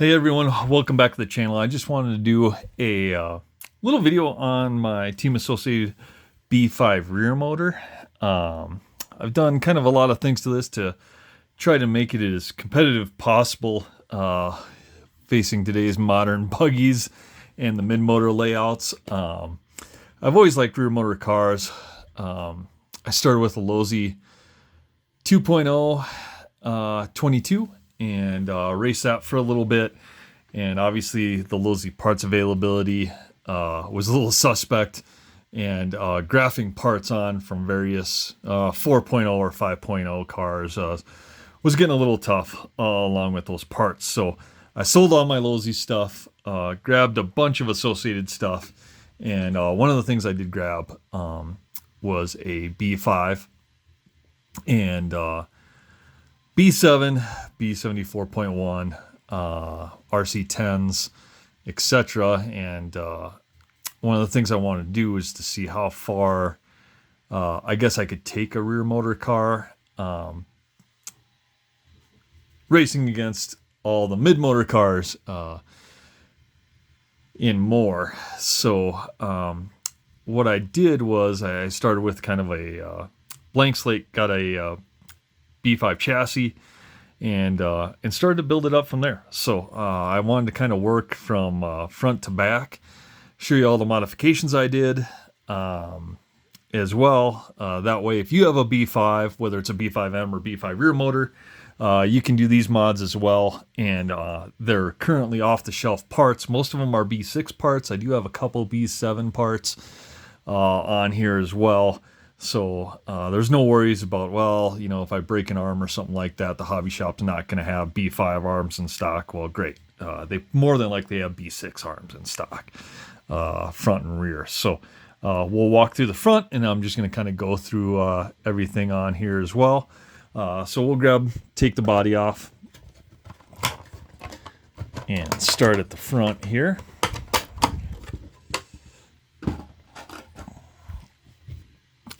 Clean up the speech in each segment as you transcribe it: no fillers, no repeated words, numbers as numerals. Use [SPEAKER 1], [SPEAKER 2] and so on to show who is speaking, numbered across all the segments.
[SPEAKER 1] Hey everyone, welcome back to the channel. I just wanted to do a little video on my Team Associated B5 rear motor. I've done kind of a lot of things to this to try to make it as competitive possible facing today's modern buggies and the mid-motor layouts. I've always liked rear motor cars. I started with a Losi 2.0 22 and raced that for a little bit. And obviously the Losi parts availability was a little suspect, and graphing parts on from various 4.0 or 5.0 cars was getting a little tough along with those parts. So I sold all my Losi stuff, grabbed a bunch of Associated stuff, and one of the things I did grab was a B5 and B7, B74.1, RC10s, etc. And one of the things I wanted to do is to see how far I guess I could take a rear motor car racing against all the mid-motor cars in more. So what I did was I started with kind of a blank slate, got a B5 chassis, and started to build it up from there. So I wanted to kind of work from front to back, show you all the modifications I did as well. That way, if you have a B5, whether it's a B5M or B5 rear motor, you can do these mods as well. And they're currently off-the-shelf parts. Most of them are B6 parts. I do have a couple B7 parts on here as well. So there's no worries about, well, you know, if I break an arm or something like that, the hobby shop's not going to have B5 arms in stock. Well, great. They more than likely have B6 arms in stock, front and rear. So we'll walk through the front, and I'm just going to kind of go through everything on here as well. So we'll take the body off and start at the front here.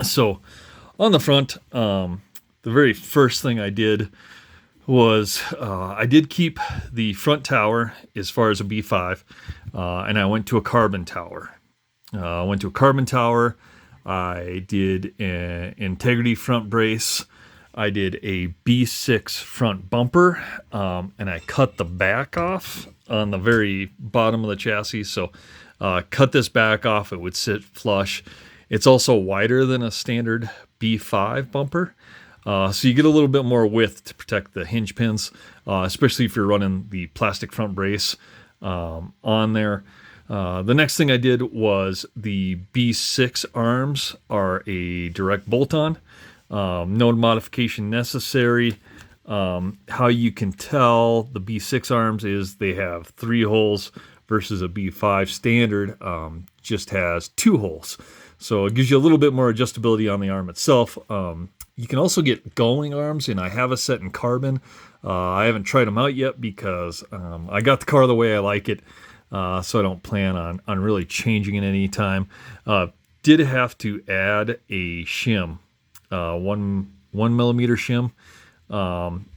[SPEAKER 1] So on the front, the very first thing I did was I did keep the front tower as far as a B5, and I went to a carbon tower. I did an integrity front brace. I did a B6 front bumper, and I cut the back off on the very bottom of the chassis. So cut this back off, it would sit flush. It's also wider than a standard B5 bumper, so you get a little bit more width to protect the hinge pins, especially if you're running the plastic front brace on there. The next thing I did was the B6 arms are a direct bolt-on. No modification necessary. How you can tell the B6 arms is they have 3 holes versus a B5 standard just has 2 holes. So it gives you a little bit more adjustability on the arm itself. You can also get going arms, and I have a set in carbon. I haven't tried them out yet because I got the car the way I like it, so I don't plan on really changing it any time. Did have to add a shim, 1 millimeter shim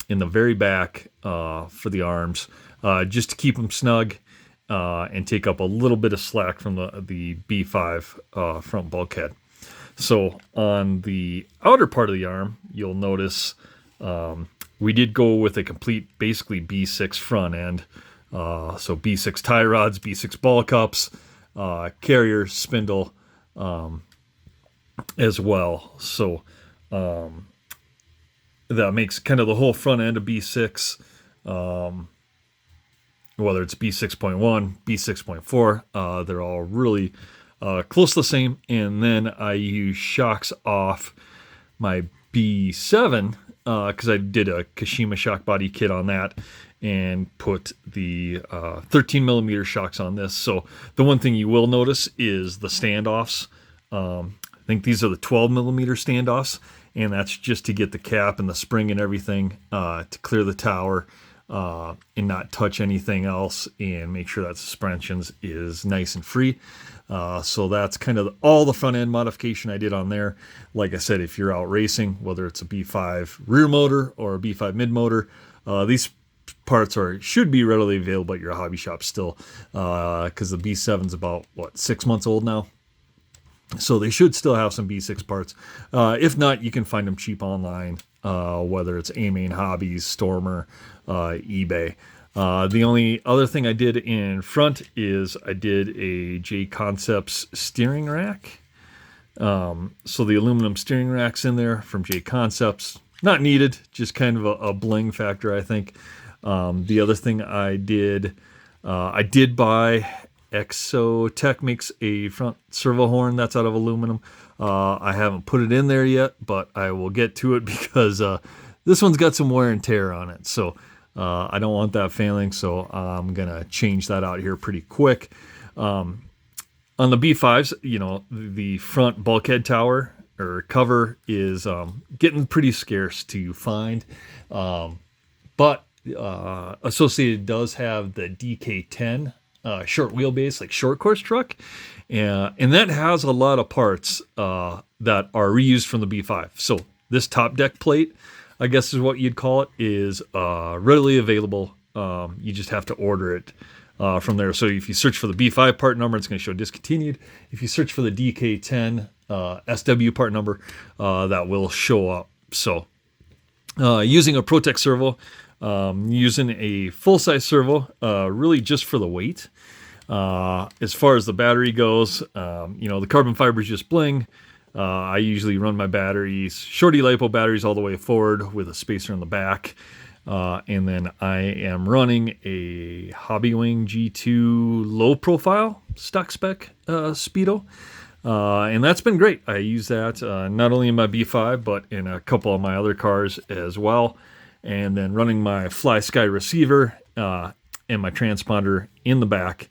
[SPEAKER 1] in the very back for the arms, just to keep them snug. And take up a little bit of slack from the B5 front bulkhead. So on the outer part of the arm, you'll notice we did go with a complete, basically B6 front end. So B6 tie rods, B6 ball cups, carrier, spindle as well. So that makes kind of the whole front end of B6. Whether it's B6.1, B6.4, they're all really close to the same. And then I use shocks off my B7 because I did a Kashima shock body kit on that and put the 13 millimeter shocks on this. So the one thing you will notice is the standoffs. I think these are the 12 millimeter standoffs, and that's just to get the cap and the spring and everything to clear the tower. And not touch anything else, and make sure that suspensions is nice and free. So that's kind of all the front end modification I did on there. Like I said, if you're out racing, whether it's a B5 rear motor or a B5 mid motor, these parts should be readily available at your hobby shop still, because the B7's about, 6 months old now. So they should still have some B6 parts. If not, you can find them cheap online, whether it's A-Main Hobbies, Stormer, eBay. The only other thing I did in front is I did a J Concepts steering rack. So the aluminum steering rack's in there from J Concepts. Not needed, just kind of a bling factor, I think. The other thing I did buy Exotech makes a front servo horn that's out of aluminum. I haven't put it in there yet, but I will get to it because this one's got some wear and tear on it. So I don't want that failing, so I'm going to change that out here pretty quick. On the B5s, the front bulkhead tower or cover is getting pretty scarce to find. But Associated does have the DK10 short wheelbase, like short course truck. And that has a lot of parts that are reused from the B5. So this top deck plate, I guess is what you'd call it, is readily available. You just have to order it from there. So if you search for the B5 part number, it's going to show discontinued. If you search for the DK10 SW part number, that will show up. So using a Protec servo, using a full-size servo, really just for the weight. As far as the battery goes, the carbon fibers just bling. I usually run my batteries, shorty LiPo batteries, all the way forward with a spacer in the back. And then I am running a Hobbywing G2 low profile stock spec Speedo. And that's been great. I use that not only in my B5, but in a couple of my other cars as well. And then running my Fly Sky receiver and my transponder in the back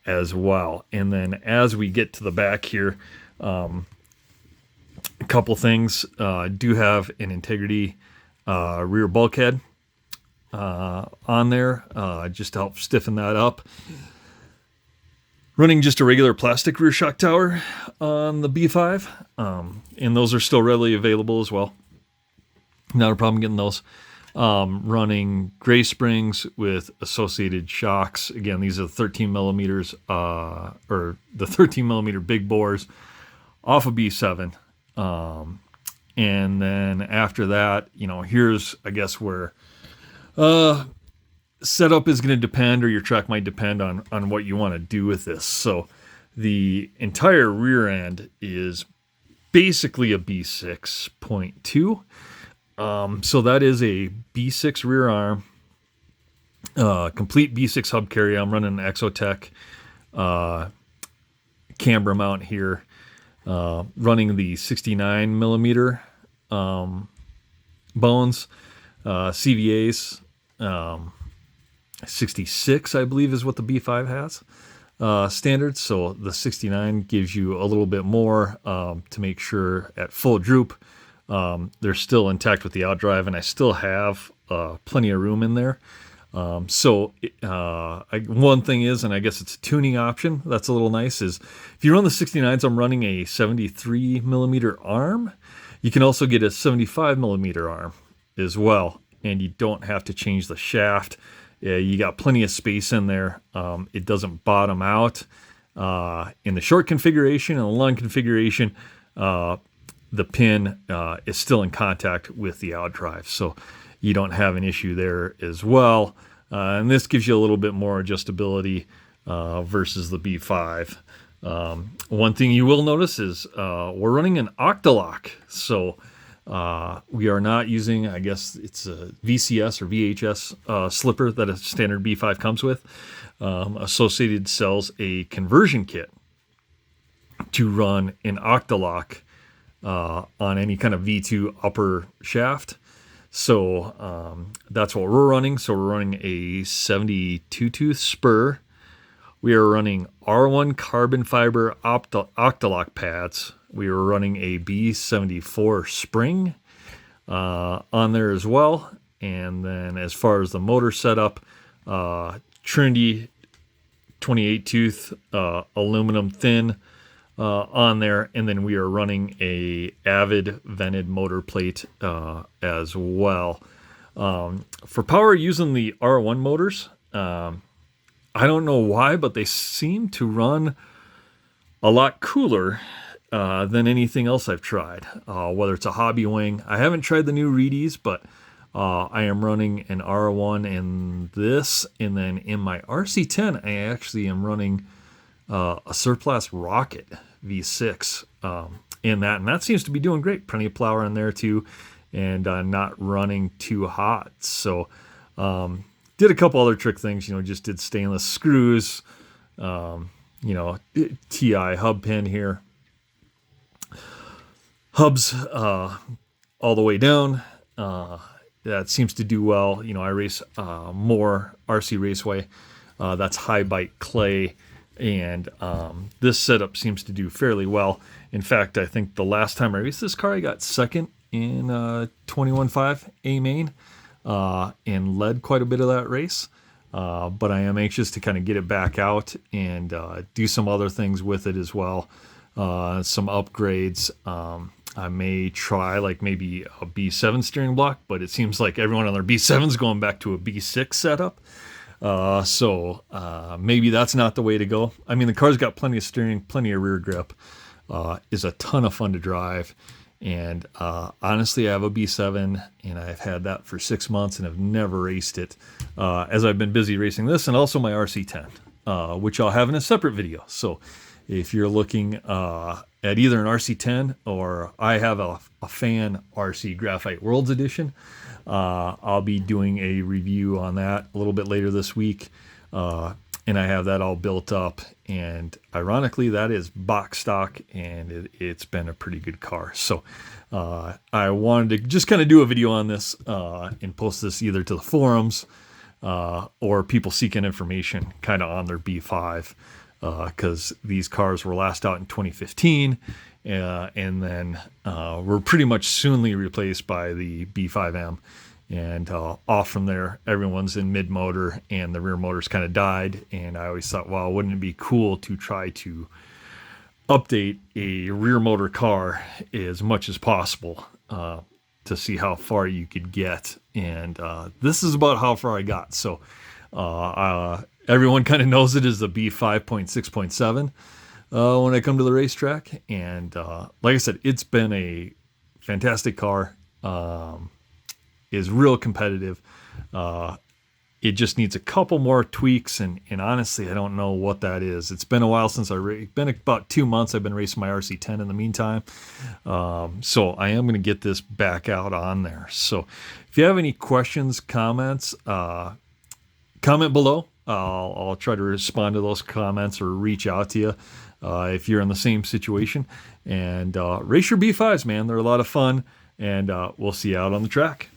[SPEAKER 1] as well. And then as we get to the back here, a couple things. Do have an Integrity rear bulkhead on there just to help stiffen that up. Running just a regular plastic rear shock tower on the B5, and those are still readily available as well. Not a problem getting those. Running gray springs with Associated shocks. Again, these are 13 millimeters, or the 13 millimeter big bores off of B7. And then after that, here's, I guess, where setup is going to depend, or your track might depend on what you want to do with this. So the entire rear end is basically a B6.2. So that is a B6 rear arm, complete B6 hub carry. I'm running an Exotech camber mount here, running the 69 millimeter bones, CVAs. 66, I believe, is what the B5 has standard. So the 69 gives you a little bit more to make sure at full droop they're still intact with the outdrive, and I still have plenty of room in there. One thing is, and I guess it's a tuning option that's a little nice, is if you run the 69s, I'm running a 73 millimeter arm. You can also get a 75 millimeter arm as well, and you don't have to change the shaft. You got plenty of space in there. It doesn't bottom out. In the short configuration and the long configuration, the pin is still in contact with the outdrive, so you don't have an issue there as well. And this gives you a little bit more adjustability versus the B5. One thing you will notice is we're running an Octalock, so we are not using, I guess it's a VCS or VHS slipper that a standard B5 comes with. Associated sells a conversion kit to run an Octalock on any kind of V2 upper shaft. So that's what we're running. So we're running a 72 tooth spur. We are running R1 carbon fiber Octalock pads. We were running a B74 spring on there as well. And then as far as the motor setup, Trinity 28 tooth aluminum thin on there. And then we are running a Avid vented motor plate as well. For power using the R1 motors, I don't know why, but they seem to run a lot cooler than anything else I've tried, whether it's a hobby wing. I haven't tried the new Reedies, but I am running an R1 in this, and then in my RC10, I actually am running a Surplus Rocket V6 in that, and that seems to be doing great. Plenty of power in there too, and not running too hot. So did a couple other trick things, just did stainless screws, TI hub pin here, hubs all the way down. That seems to do well. I race more RC Raceway. That's high bite clay, and this setup seems to do fairly well. In fact, I think the last time I raced this car, I got second in 21.5 A main and led quite a bit of that race. But I am anxious to kind of get it back out and do some other things with it as well. Some upgrades. I may try like maybe a B7 steering block, but it seems like everyone on their B7 is going back to a B6 setup. So maybe that's not the way to go. I mean, the car's got plenty of steering, plenty of rear grip, is a ton of fun to drive. And honestly, I have a B7 and I've had that for 6 months and have never raced it as I've been busy racing this, and also my RC10, which I'll have in a separate video. So if you're looking at either an RC10 or I have a fan RC Graphite Worlds Edition, I'll be doing a review on that a little bit later this week. And I have that all built up, and ironically that is box stock, and it's been a pretty good car. So I wanted to just kind of do a video on this and post this either to the forums or people seeking information kind of on their B5, because these cars were last out in 2015 and then were pretty much soonly replaced by the B5M. And off from there, everyone's in mid-motor, and the rear motors kind of died. And I always thought, well, wouldn't it be cool to try to update a rear motor car as much as possible to see how far you could get? And this is about how far I got. So everyone kind of knows it as the B5.6.7 when I come to the racetrack. And like I said, it's been a fantastic car. Is real competitive. It just needs a couple more tweaks, and honestly, I don't know what that is. It's been a while since been about 2 months I've been racing my RC10 in the meantime. So I am going to get this back out on there. So if you have any questions, comments, comment below. I'll try to respond to those comments or reach out to you if you're in the same situation. And race your B5s, man. They're a lot of fun, and we'll see you out on the track.